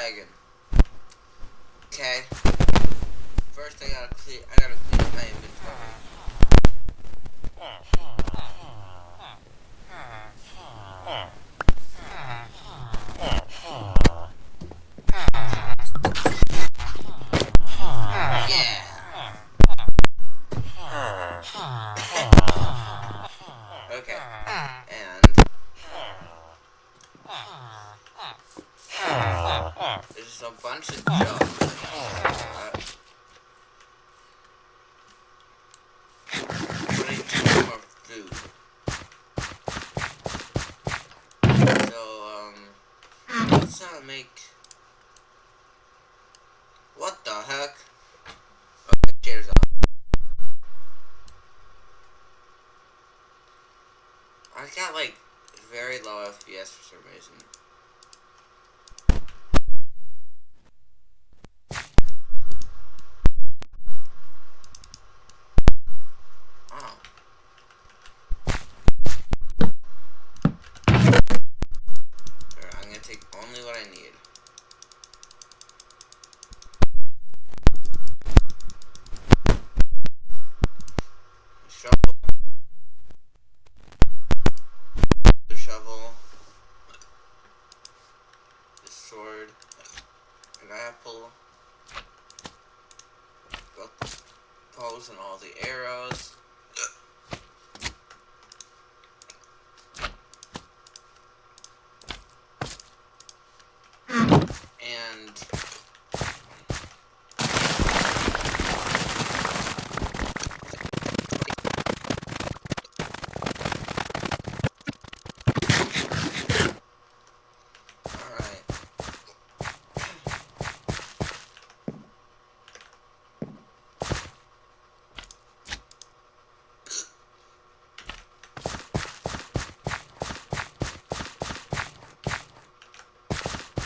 dragon. Okay. First I gotta clean my inventory. Okay. And there's a bunch of junk. But I need more food. So, let's make... What the heck? Okay, cheers on. I got, like, very low FPS for some reason. Oh. Alright, I'm gonna take only what I need. Shovel. The shovel. The sword. An apple. Got the bows and all the arrows. And alright.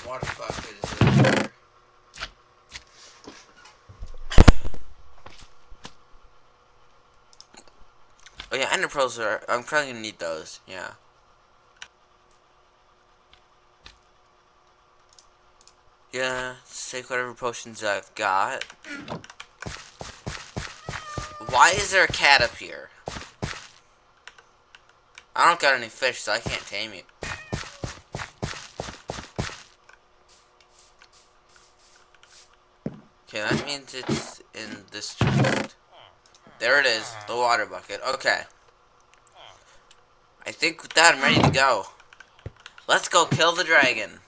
Water bucket is in there. Oh yeah, ender pearls are... I'm probably gonna need those, yeah. Yeah, let's take whatever potions I've got. Why is there a cat up here? I don't got any fish, so I can't tame you. Okay, that means it's in this chest. There it is, the water bucket. Okay. I think with that I'm ready to go. Let's go kill the dragon.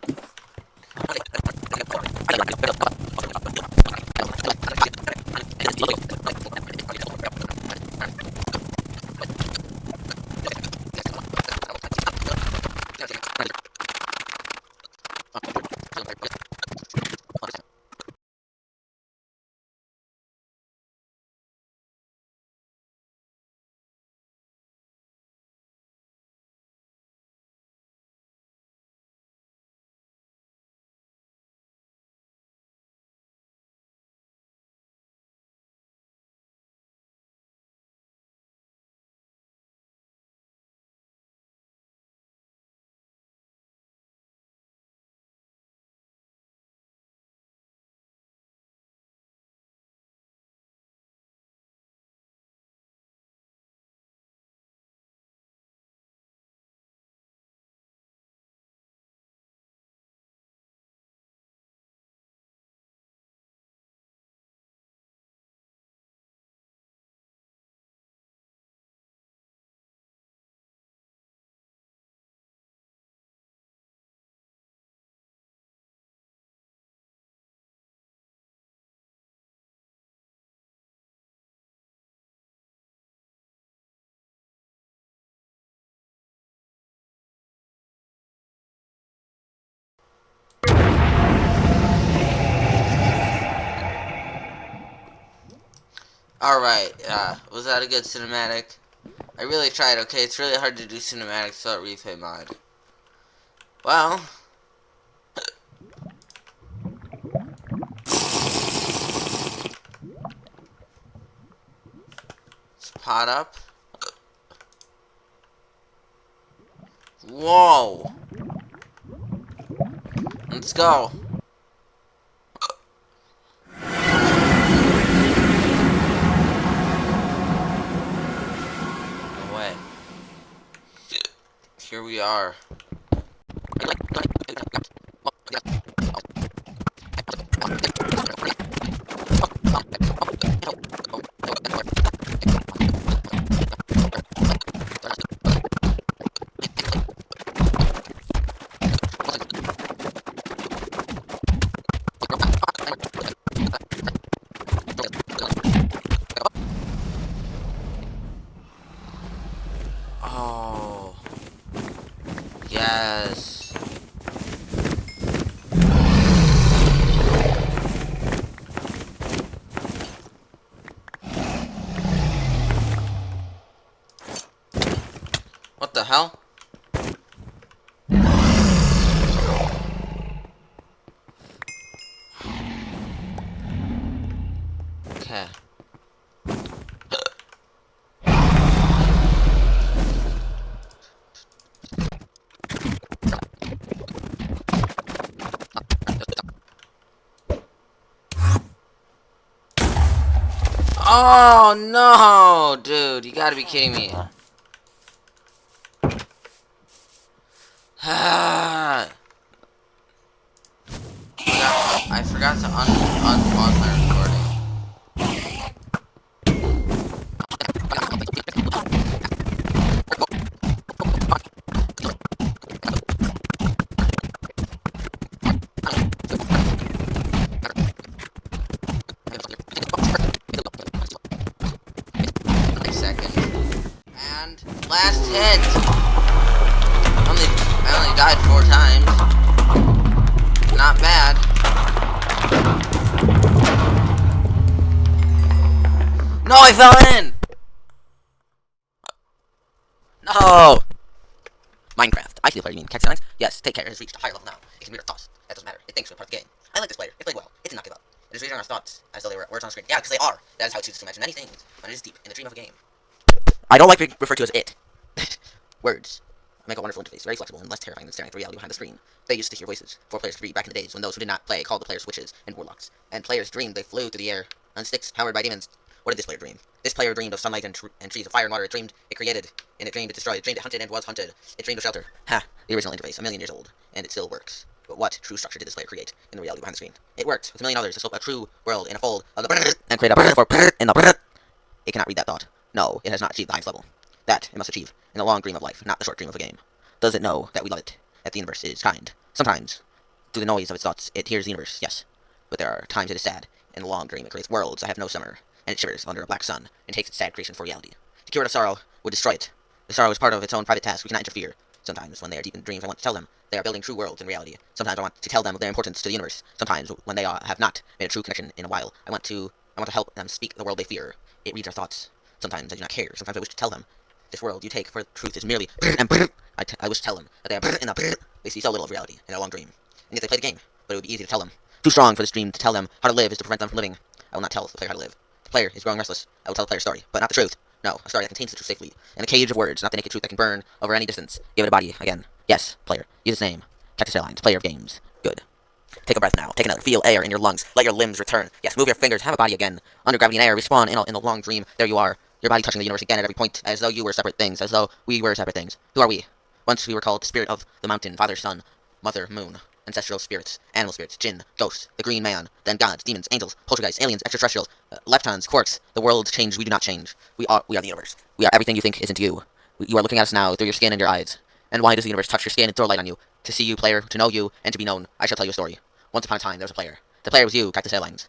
Alright, was that a good cinematic? I really tried, okay? It's really hard to do cinematics without replay mod. Well... let's pot up. Whoa! Let's go. here we are. Oh. Yes. What the hell? Okay. Oh no, dude, you gotta be kidding me. I forgot to unpause my recording. Wait a second. And last hit. I only died 4 times. Not bad. No, I fell in! No! Minecraft. I see the player you mean. Cactus Lines? Yes, take care. It has reached a higher level now. It can read our thoughts. That doesn't matter. It thinks we're part of the game. I like this player. It played well. It did not give up. It is reading our thoughts as though they were words on a screen. Yeah, because they are. That is how it chooses to imagine many things when it is deep in the dream of a game. I don't like being referred to as it. Words make a wonderful interface, very flexible and less terrifying than staring at the reality behind the screen. They used to hear voices for players to read back in the days when those who did not play called the players witches and warlocks. And players dreamed they flew through the air on sticks powered by demons. What did this player dream? This player dreamed of sunlight and trees of fire and water. It dreamed it created, and it dreamed it destroyed. It dreamed it hunted and was hunted. It dreamed of shelter. Ha! The original interface, 1,000,000 years old, and it still works. But what true structure did this player create in the reality behind the screen? It worked with 1,000,000 others to scope a true world in a fold of the and create a for in the It cannot read that thought. No, it has not achieved the highest level. That it must achieve in the long dream of life, not the short dream of a game. Does it know that we love it? That the universe is kind? Sometimes, through the noise of its thoughts, it hears the universe, yes. But there are times it is sad. In the long dream, it creates worlds that have no summer, and it shivers under a black sun, and takes its sad creation for reality. To cure it of sorrow would destroy it. The sorrow is part of its own private task. We cannot interfere. Sometimes, when they are deep in dreams, I want to tell them they are building true worlds in reality. Sometimes I want to tell them of their importance to the universe. Sometimes, when they have not made a true connection in a while, I want to help them speak the world they fear. It reads our thoughts. Sometimes I do not care. Sometimes I wish to tell them, this world you take for truth is merely and I wish to tell them that they are in a they see so little of reality in a long dream. And yet they play the game, but it would be easy to tell them. Too strong for this dream to tell them how to live is to prevent them from living. I will not tell the player how to live. The player is growing restless. I will tell the player a story, but not the truth. No, a story that contains the truth safely. In a cage of words, not the naked truth that can burn over any distance. Give it a body, again. Yes, player. Use its name. Cactus Airlines, player of games. Good. Take a breath now. Take another. Feel air in your lungs. Let your limbs return. Yes, move your fingers. Have a body again. Under gravity and air, respawn in a long dream. There you are. Your body touching the universe again at every point, as though you were separate things, as though we were separate things. Who are we? Once we were called Spirit of the Mountain, Father, Son, Mother, Moon, ancestral spirits, animal spirits, jinn, ghosts, the green man, then gods, demons, angels, poltergeists, aliens, extraterrestrials, leptons, quarks. The world changed, we do not change. We are the universe. We are everything you think isn't you. You are looking at us now through your skin and your eyes. And why does the universe touch your skin and throw light on you? To see you, player, to know you, and to be known. I shall tell you a story. Once upon a time, there was a player. The player was you, Cactus Airlines.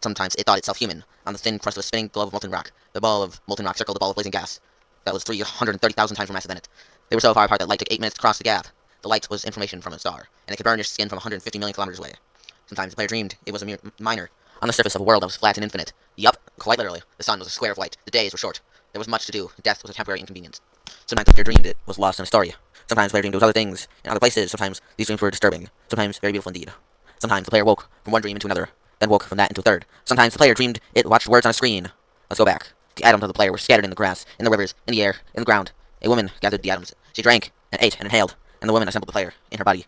Sometimes it thought itself human. On the thin crust of a spinning globe of molten rock, the ball of molten rock circled the ball of blazing gas. That was 330,000 times more massive than it. They were so far apart that light took 8 minutes to cross the gap. The light was information from a star, and it could burn your skin from 150 million kilometers away. Sometimes the player dreamed it was a mere miner on the surface of a world that was flat and infinite. Yup, quite literally. The sun was a square of light. The days were short. There was much to do. Death was a temporary inconvenience. Sometimes the player dreamed it was lost in a story. Sometimes the player dreamed it was other things in other places. Sometimes these dreams were disturbing. Sometimes very beautiful indeed. Sometimes the player woke from one dream into another, then woke from that into a third. Sometimes the player dreamed it watched words on a screen. Let's go back. The atoms of the player were scattered in the grass, in the rivers, in the air, in the ground. A woman gathered the atoms. She drank, and ate, and inhaled, and the woman assembled the player in her body.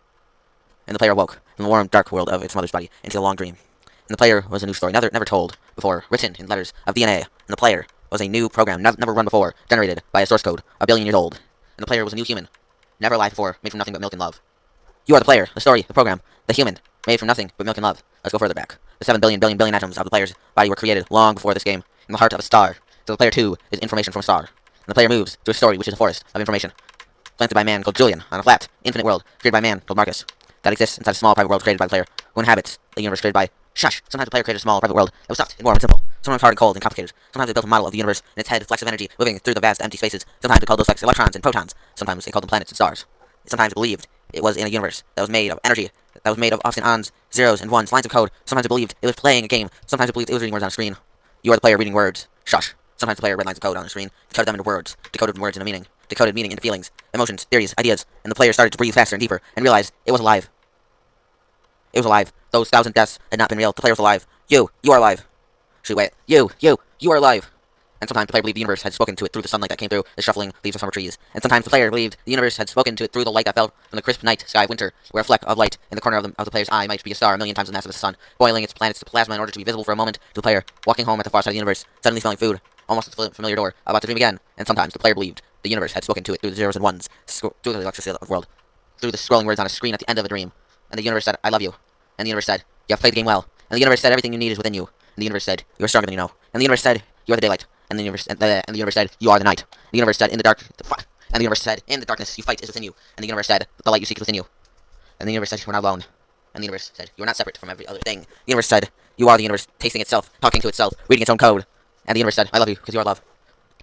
And the player woke from the warm, dark world of its mother's body into a long dream. And the player was a new story, never told before, written in letters of DNA. And the player was a new program, never run before, generated by a source code, 1 billion years old. And the player was a new human, never alive before, made from nothing but milk and love. You are the player, the story, the program, the human, made from nothing but milk and love. Let's go further back. The 7 billion billion billion atoms of the player's body were created long before this game, in the heart of a star. So the player 2 is information from a star. And the player moves to a story which is a forest of information. Planted by a man called Julian on a flat, infinite world created by a man called Marcus. That exists inside a small private world created by the player, who inhabits a universe created by Shush. Sometimes the player created a small private world that was soft and warm and simple. Sometimes hard and cold and complicated. Sometimes they built a model of the universe in its head, flecks of energy moving through the vast empty spaces. Sometimes they called those flecks electrons and protons. Sometimes they called them planets and stars. Sometimes it believed it was in a universe that was made of energy, that was made of often ons, zeros, and ones, lines of code. Sometimes it believed it was playing a game. Sometimes it believed it was reading words on a screen. You are the player reading words. Shush. Sometimes the player read lines of code on a screen, decoded them into words, decoded words into meaning, decoded meaning into feelings, emotions, theories, ideas, and the player started to breathe faster and deeper and realized it was alive. It was alive. Those 1,000 deaths had not been real. The player was alive. You are alive. Shoot, wait. You are alive. And sometimes the player believed the universe had spoken to it through the sunlight that came through the shuffling leaves of summer trees. And sometimes the player believed the universe had spoken to it through the light that fell from the crisp night sky of winter, where a fleck of light in the corner of the player's eye might be a star a million times the mass of the sun, boiling its planets to plasma in order to be visible for a moment to the player, walking home at the far side of the universe, suddenly smelling food, almost at the familiar door, about to dream again. And sometimes the player believed the universe had spoken to it through the zeros and ones, through the electricity of the world, through the scrolling words on a screen at the end of a dream. And the universe said, I love you. And the universe said, you have played the game well. And the universe said, everything you need is within you. And the universe said, you are stronger than you know. And the universe said, you are the daylight. And the universe said, you are the night. And the universe said, in the dark, and the universe said, in the darkness you fight is within you. And the universe said, the light you seek is within you. And the universe said, you are not alone. And the universe said, you are not separate from every other thing. The universe said, you are the universe, tasting itself, talking to itself, reading its own code. And the universe said, I love you, because you are love.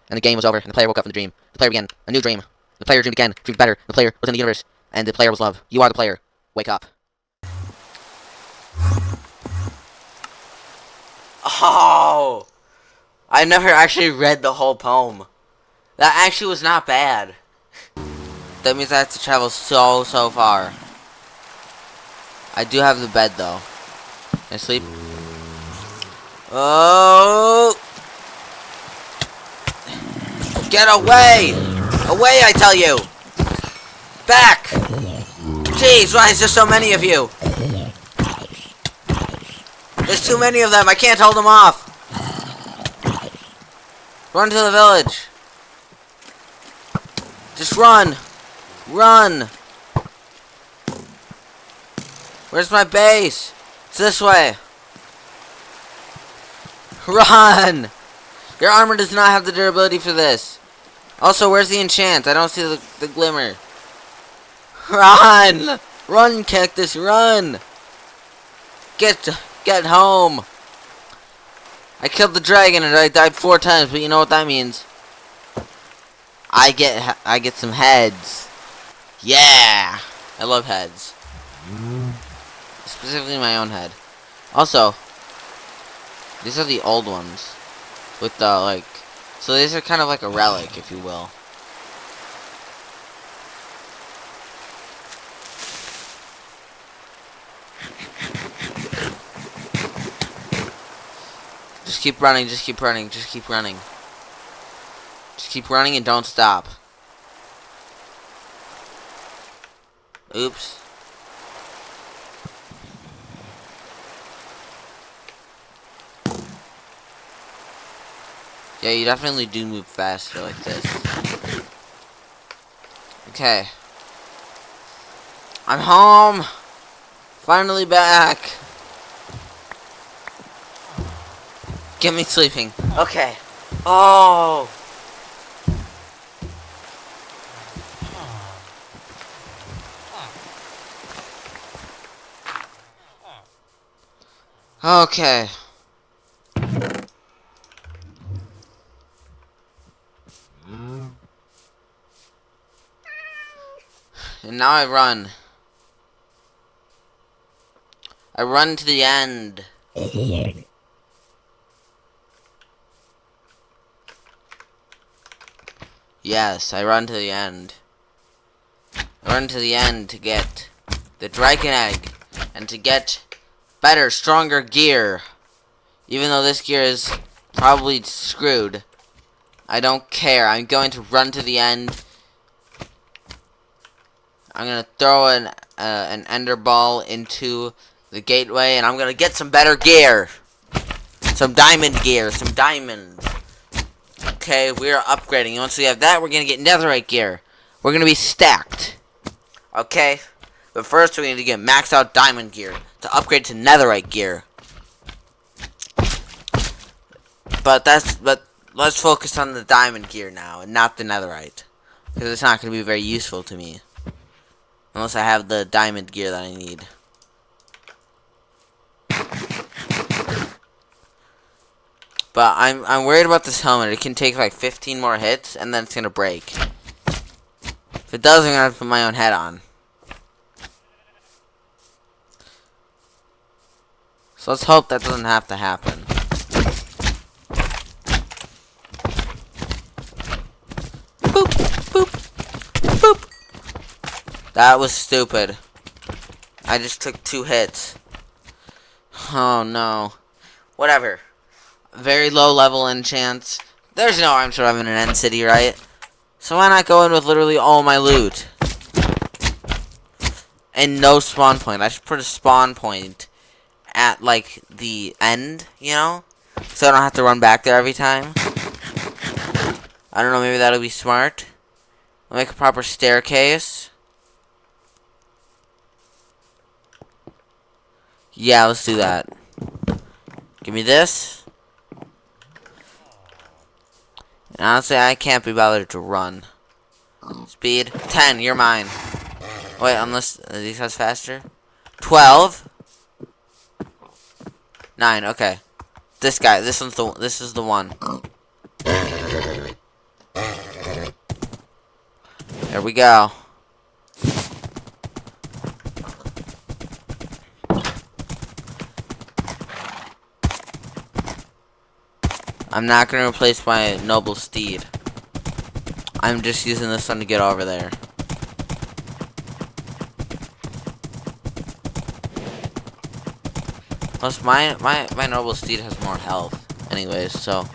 And the game was over, and the player woke up from the dream. The player began a new dream. The player dreamed again, dreamed better. The player was in the universe, and the player was love. You are the player. Wake up. Oh! I never actually read the whole poem. That actually was not bad. That means I have to travel so far. I do have the bed though. Can I sleep? Oh! Get away! Away, I tell you! Back! Jeez, why is there so many of you? There's too many of them. I can't hold them off. Run to the village. Just run. Run. Where's my base? It's this way. Run. Your armor does not have the durability for this. Also, where's the enchant? I don't see the glimmer. Run. Run, cactus, run. Get home. I killed the dragon and I died 4 times, but you know what that means. I get some heads. Yeah. I love heads. Specifically my own head. Also, these are the old ones. With the, like... So these are kind of like a relic, if you will. Just keep running, just keep running, just keep running. Just keep running and don't stop. Oops. Yeah, you definitely do move faster like this. Okay. I'm home! Finally back! Get me sleeping. Okay. Oh! Okay. And now I run. I run to the end. Yes, I run to the end. I run to the end to get the dragon egg and to get better, stronger gear. Even though this gear is probably screwed. I don't care. I'm going to run to the end. I'm gonna throw an ender ball into the gateway, and I'm gonna get some better gear. Some diamond gear. Some diamonds. Okay, we're upgrading. Once we have that, we're gonna get netherite gear. We're gonna be stacked. Okay? But first we need to get maxed out diamond gear to upgrade to netherite gear. But let's focus on the diamond gear now and not the netherite. Because it's not going to be very useful to me. Unless I have the diamond gear that I need. But I'm worried about this helmet. It can take like 15 more hits and then it's going to break. If it does, I'm going to have to put my own head on. So let's hope that doesn't have to happen. Boop, boop, boop. That was stupid. I just took 2 hits. Oh no. Whatever. Very low level enchants. There's no I'm surviving in an end city, right? So why not go in with literally all my loot? And no spawn point. I should put a spawn point at, like, the end, you know? So I don't have to run back there every time. I don't know, maybe that'll be smart. I'll make a proper staircase. Yeah, let's do that. Give me this. And honestly, I can't be bothered to run. Speed 10, you're mine. Wait, unless these guys faster. 12. 9, okay. This guy, this is the one. There we go. I'm not gonna replace my noble steed. I'm just using this one to get over there. Plus, my noble steed has more health, anyways. So.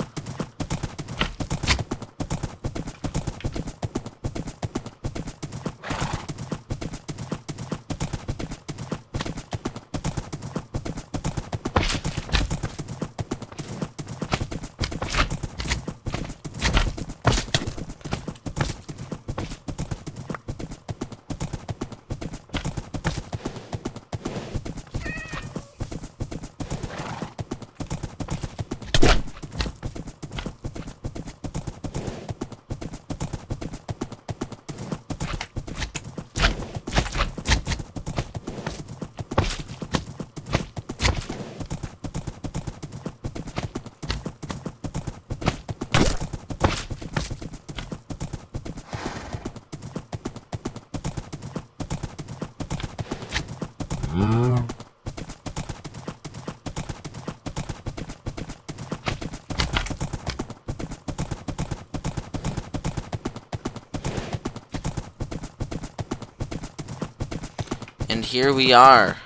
And here we are.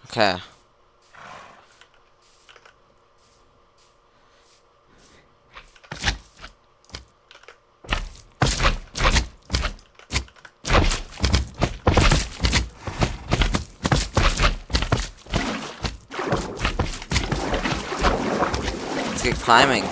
Okay. Let's get climbing.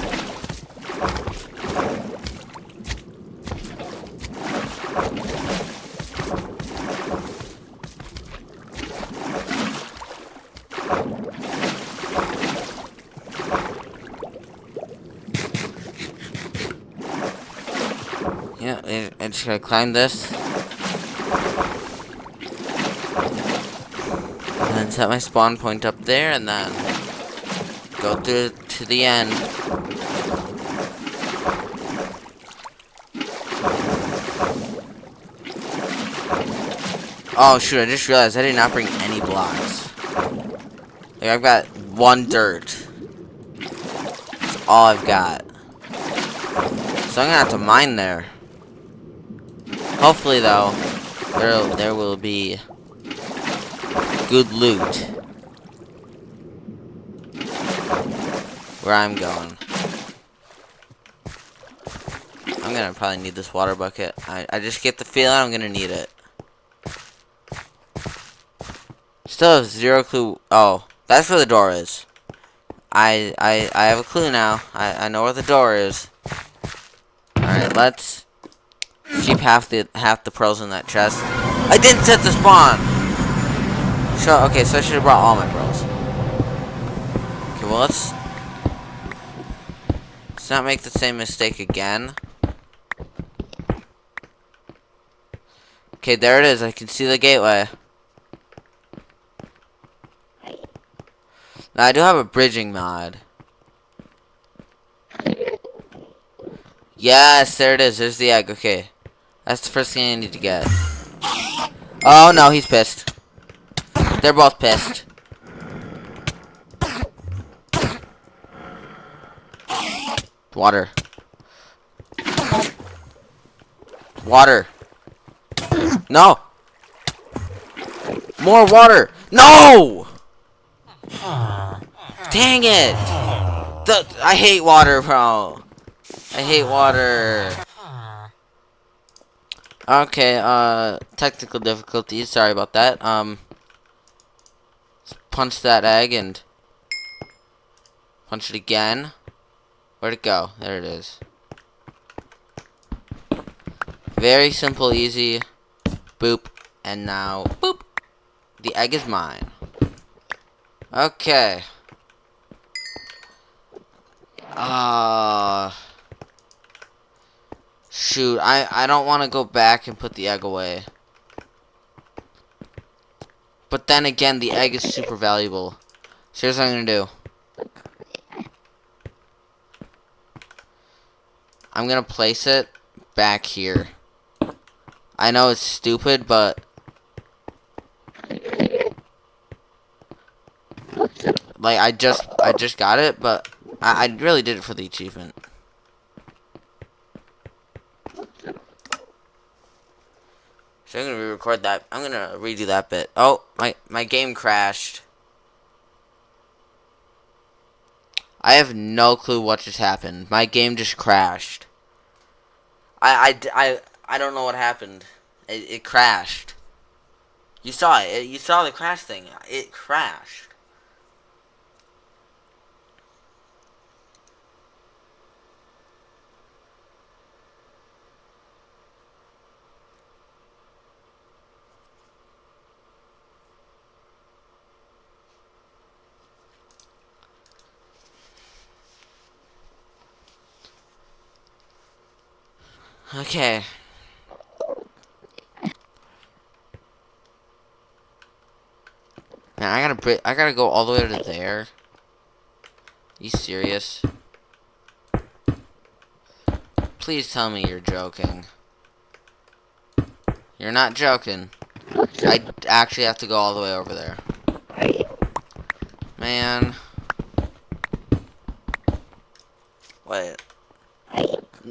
Yeah, I'm just gonna climb this. And then set my spawn point up there and then go through to the end. Oh shoot, I just realized I did not bring any blocks. Like, I've got 1 dirt. That's all I've got. So I'm gonna have to mine there. Hopefully though, there will be good loot where I'm going. I'm gonna probably need this water bucket. I just get the feeling I'm gonna need it. Still have 0 clue. Oh, that's where the door is. I have a clue now. I know where the door is. Alright, let's keep half the pearls in that chest. I didn't set the spawn. Okay, so I should have brought all my pearls. Okay, well let's not make the same mistake again. Okay, there it is. I can see the gateway. Now I do have a bridging mod. Yes, there it is. There's the egg. Okay. That's the first thing I need to get. Oh no, he's pissed. They're both pissed. Water. Water. No! More water! No! Dang it! I hate water, bro. I hate water. Okay, technical difficulties. Sorry about that. Punch that egg and punch it again. Where'd it go? There it is. Very simple, easy. Boop. And now, boop. The egg is mine. Okay. Shoot, I don't want to go back and put the egg away. But then again, the egg is super valuable. So here's what I'm going to do. I'm going to place it back here. I know it's stupid, but like I just got it, but I really did it for the achievement. So I'm gonna re-record that. I'm gonna redo that bit. Oh, my game crashed. I have no clue what just happened. My game just crashed. I don't know what happened. It crashed. You saw it. You saw the crash thing. It crashed. Okay. Man, I gotta go all the way to there. You serious? Please tell me you're joking. You're not joking. I actually have to go all the way over there. Man. Wait.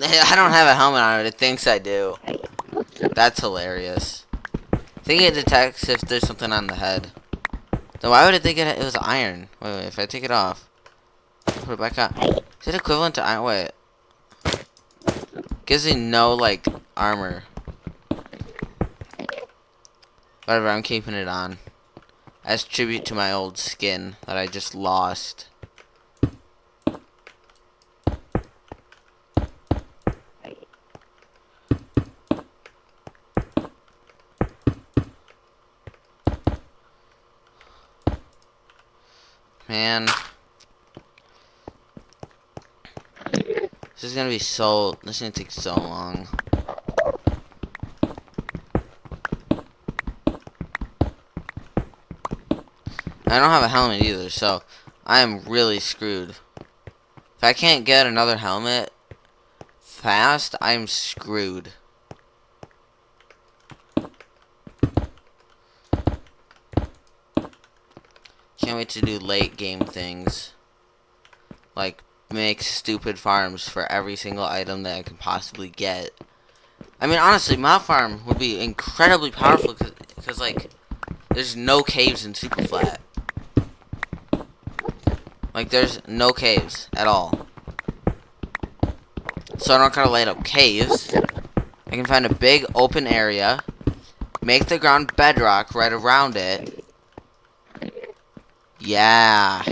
I don't have a helmet on it. It thinks I do. That's hilarious. I think it detects if there's something on the head. Then why would it think it was iron? Wait, if I take it off, put it back on. Is it equivalent to iron? Wait. Gives me no, like, armor. Whatever, I'm keeping it on. As tribute to my old skin that I just lost. Man. This is gonna take so long. I don't have a helmet either, so I am really screwed. If I can't get another helmet fast, I'm screwed. Can't wait to do late game things. Like, make stupid farms for every single item that I can possibly get. I mean, honestly, my farm would be incredibly powerful because like, there's no caves in Superflat. Like, there's no caves at all. So I don't gotta light up caves. I can find a big open area, make the ground bedrock right around it. Yeah.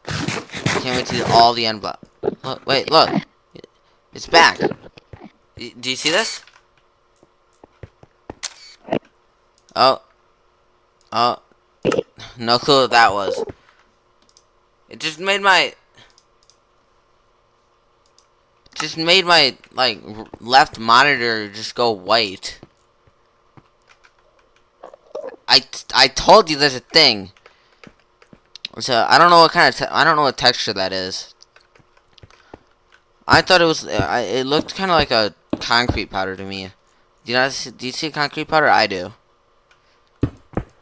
Can't wait to do all the end block. Look, wait, look. It's back. Do you see this? Oh, oh, no clue what that was. It just made my like left monitor just go white. I told you there's a thing. So I don't know what kind of I don't know what texture that is. I thought it was it looked kind of like a concrete powder to me. Do you see a concrete powder? I do.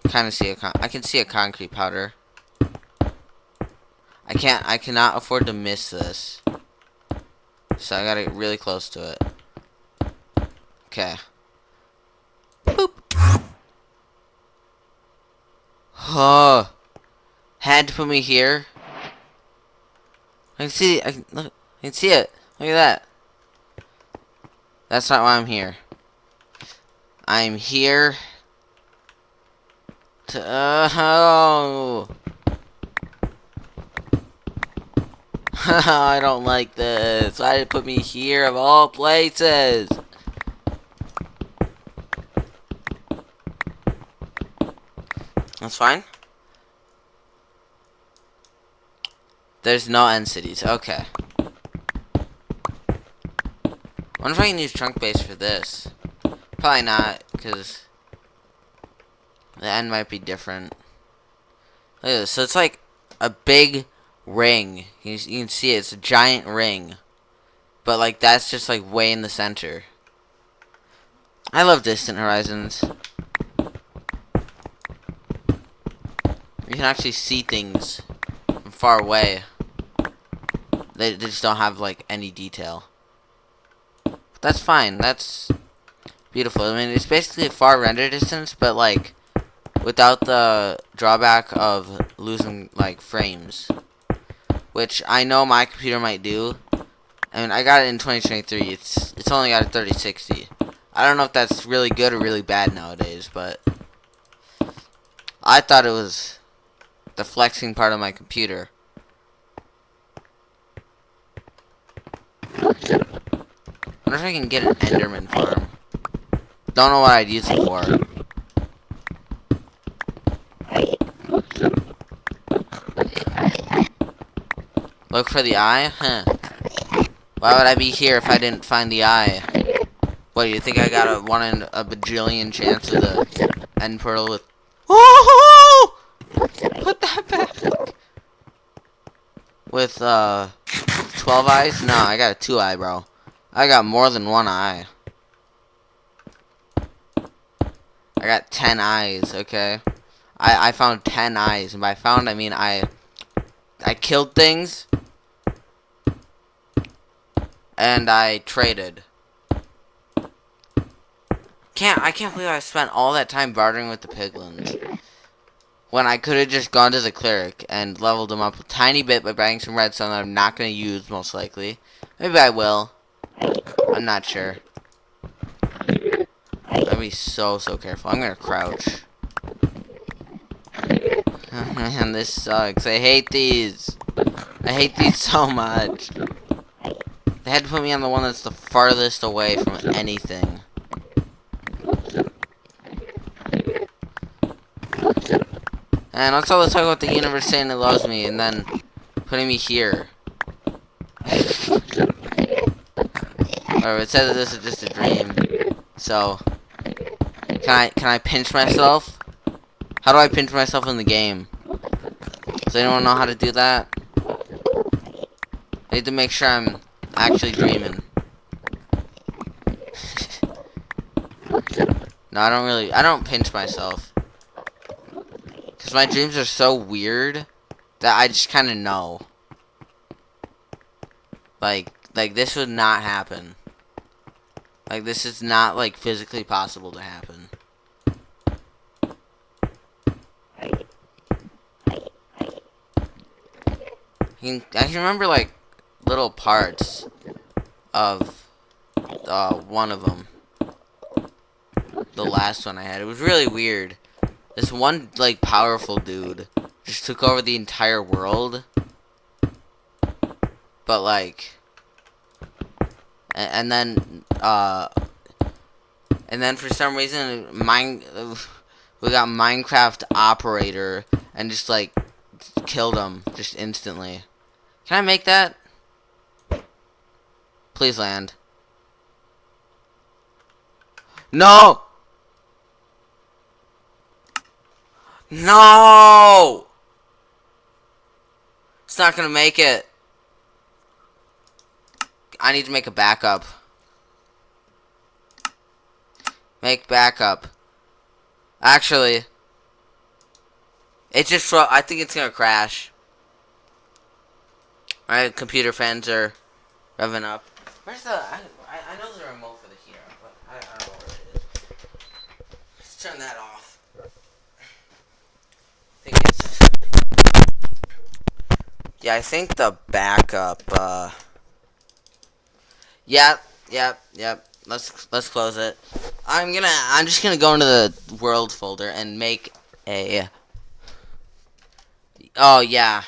Kind of see I can see a concrete powder. I cannot afford to miss this. So I gotta get really close to it. Okay. Boop. Oh, had to put me here. I can see. Look. I can see it. Look at that. That's not why I'm here. I'm here to. Oh. I don't like this. Why did it put me here of all places? That's fine. There's no end cities. Okay. Wonder if I can use trunk base for this. Probably not, because the end might be different. Look at this. So it's like a big ring. You can see it. It's a giant ring. But like that's just like way in the center. I love Distant Horizons. You can actually see things from far away. They just don't have like any detail. But that's fine. That's beautiful. I mean, it's basically a far render distance, but like without the drawback of losing like frames, which I know my computer might do. I mean, I got it in 2023. It's only got a 3060. I don't know if that's really good or really bad nowadays, but I thought it was the flexing part of my computer. Wonder if I can get an Enderman farm. Don't know what I'd use it for. Look for the eye? Huh. Why would I be here if I didn't find the eye? What, do you think I got a 1 in a bajillion chance of the end portal with... Oh! Put that back! With, 12 eyes? No, I got a 2 eye, bro. I got more than 1 eye. I got 10 eyes, okay? I found 10 eyes, and by found, I mean I killed things, and I traded. I can't believe I spent all that time bartering with the piglins when I could have just gone to the cleric and leveled them up a tiny bit by buying some redstone that I'm not going to use, most likely. Maybe I will. I'm not sure. I'll be so careful. I'm going to crouch. Oh, man, this sucks. I hate these. I hate these so much. They had to put me on the one that's the farthest away from anything. And let's talk about the universe saying it loves me and then putting me here. Or it says that this is just a dream. So can I pinch myself? How do I pinch myself in the game? Does anyone know how to do that? I need to make sure I'm actually dreaming. No, I don't pinch myself. Because my dreams are so weird that I just kind of know. Like this would not happen. Like, this is not, like, physically possible to happen. I can remember, like, little parts of one of them. The last one I had. It was really weird. This one, like, powerful dude just took over the entire world. But, like... And then for some reason, We got Minecraft operator and just like killed him just instantly. Can I make that? Please land. No! No! It's not gonna make it. I need to make a backup. Make backup. Actually, it just, I think it's gonna crash. Alright, computer fans are revving up. Where's the, I know there's a remote for the heater, but I don't know where it is. Let's turn that off. I think the backup, Yep. Let's close it. I'm just gonna go into the world folder and make a, oh yeah,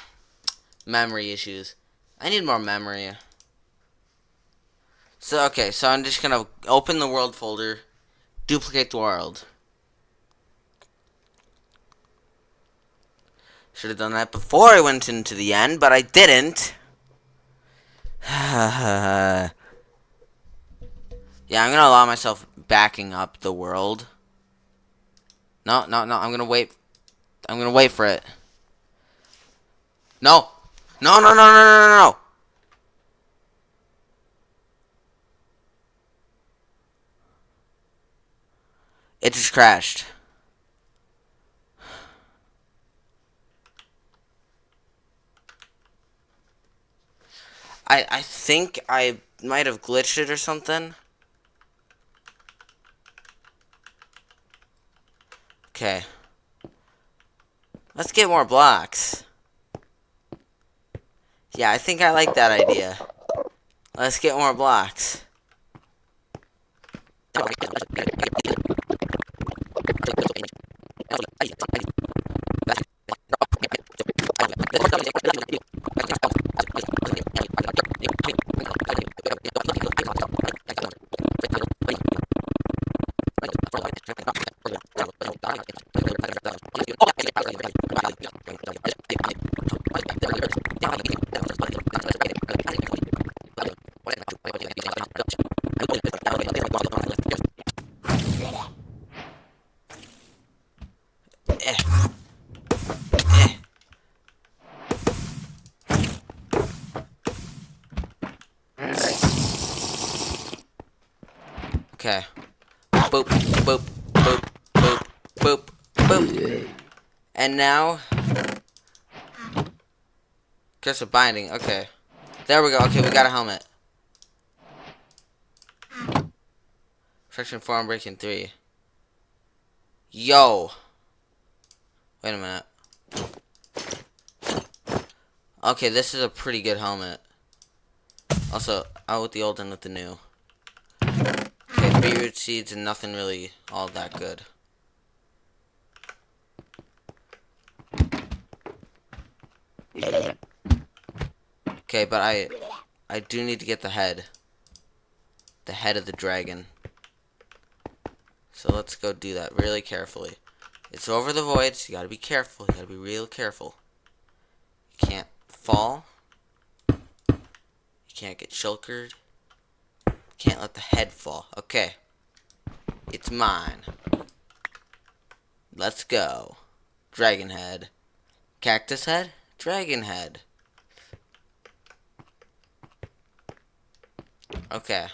memory issues. I need more memory. So, okay, so I'm just gonna open the world folder, duplicate the world. Should have done that before I went into the end, but I didn't. Yeah, I'm gonna allow myself backing up the world. No, I'm gonna wait. I'm gonna wait for it. No! No! It just crashed. I think I might have glitched it or something. Okay. Let's get more blocks. Yeah, I think I like that idea. Let's get more blocks. Okay. Boop, boop, boop, boop, boop, boop. And now, guess a binding. Okay. There we go. Okay, we got a helmet. Section 4, I'm breaking 3. Yo. Wait a minute. Okay, this is a pretty good helmet. Also, out with the old and with the new. Okay, 3 root seeds and nothing really all that good. Okay, but I do need to get the head. The head of the dragon. So let's go do that really carefully. It's over the voids. You gotta be careful. You gotta be real careful. You can't fall. You can't get shulkered. You can't let the head fall. Okay. It's mine. Let's go. Dragon head. Cactus head. Dragon head. Okay.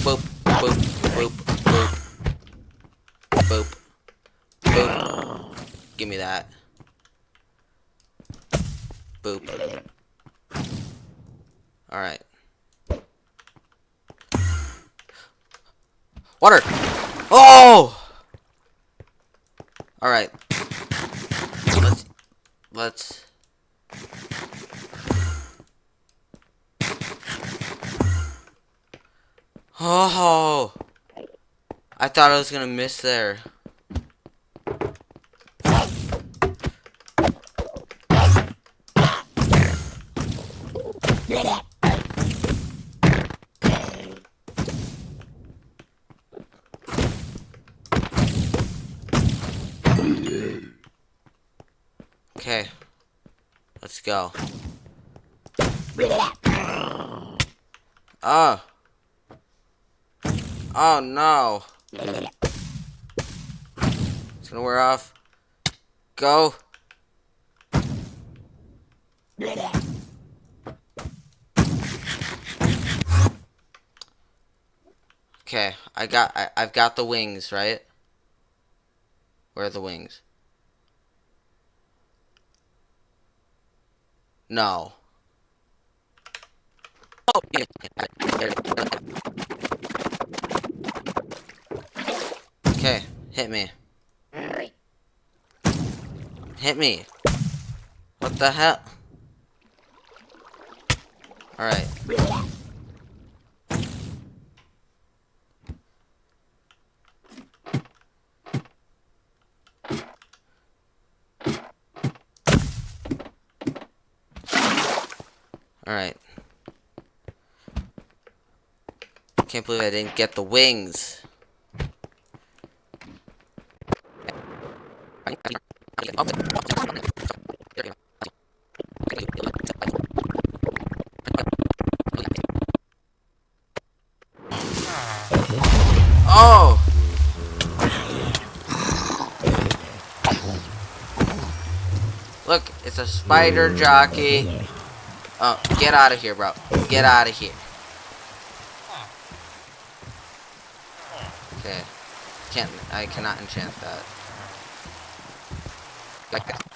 Boop, boop, boop, boop. Boop. Boop. Give me that. Boop. Alright. Water! Oh! Alright. Let's... Oh! I thought I was gonna miss there. Okay. Let's go. Oh. Oh no. It's gonna wear off. Go. Okay, I've got the wings, right? Where are the wings? No. Oh, yeah. Okay, hit me. Hit me. What the hell? Alright. Alright. Can't believe I didn't get the wings. Oh! Look, it's a spider jockey. Oh, get out of here, bro. Get out of here. Okay. I cannot enchant that. Like that.